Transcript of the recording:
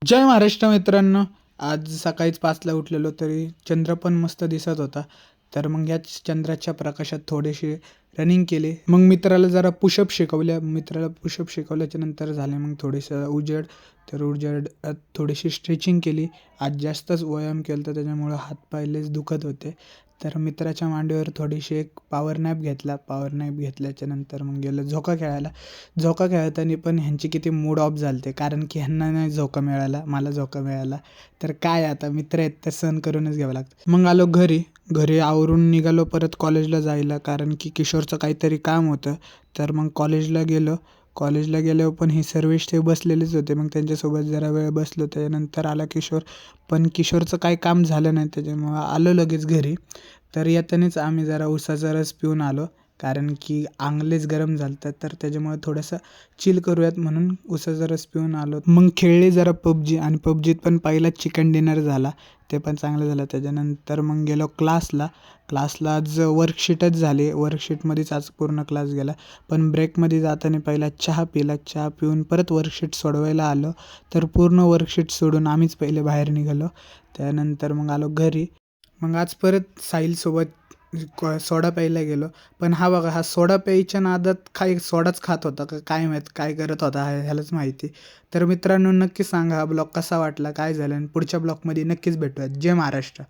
जय महाराष्ट्र मित्रांनो. आज सकाळीच 5ला उठलेलो तरी चंद्र पण मस्त दिसत होता. तर मग याच चंद्राच्या प्रकाशात थोडीशी रनिंग केली. मग मित्राला जरा पुशअप शिकवल्या. मित्राला पुशअप शिकवल्याच्या नंतर झाले मग थोडंसं उजेड. तर उजेडात थोडीशी स्ट्रेचिंग केली. आज जास्तच व्यायाम केला तर त्याच्यामुळं हातपाय लयच दुखत होते. तर मित्राच्या मांडीवर थोडीशी एक पॉवर नॅप घेतला. पॉवर नॅप घेतल्याच्या नंतर मग गेलो झोका खेळायला. झोका खेळताना पण ह्यांचे किती मूड ऑफ झाले कारण की ह्यांना नाही झोका मिळाला, मला झोका मिळाला. तर काय आता मित्र आहेत तर सहन करूनच घ्यावं लागतं. मग आलो घरी. घरी आवरून निघालो परत कॉलेजला जायला कारण की किशोरचं काहीतरी काम होतं. तर मग कॉलेजला गेलो. कॉलेजला गेल्यावर पण हे सर्वेश ते बसलेलेच होते. मग त्यांच्यासोबत जरा वेळ बसलो. त्यानंतर आला किशोर. पण किशोरचं काही काम झालं नाही त्याच्यामुळं आलो लगेच घरी. तर येतानाच आम्ही जरा उसाचा रस पिऊन आलो. कारण की अंग लयच गरम झालं होतं तर त्याच्यामुळं थोडंसं चिल करूयात म्हणून उसाचा रस पिऊन आलो. मग खेळले जरा पबजी आणि पबजीत पण पहिलाच चिकन डिनर झाला. ते पण चांगलं झालं. त्याच्यानंतर मग गेलो क्लासला. क्लासला आज वर्कशीटच झाली. वर्कशीटमध्येच आज पूर्ण क्लास गेला. पण ब्रेकमध्ये जाताना पहिला चहा पिला. चहा पिऊन परत वर्कशीट सोडवायला आलो. तर पूर्ण वर्कशीट सोडून आम्हीच पहिले बाहेर निघालो. त्यानंतर मग आलो घरी. मग आज परत साहिलसोबत सोडा प्यायला गेलो. पण हा बघा, हा सोडा प्यायच्या नादात काही सोडाच खात होता का काय माहीत काय करत होता हा ह्यालाच माहिती. तर मित्रांनो नक्की सांगा हा ब्लॉग कसा वाटला, काय झालं आणि पुढच्या ब्लॉगमध्ये नक्कीच भेटूयात. जय महाराष्ट्र.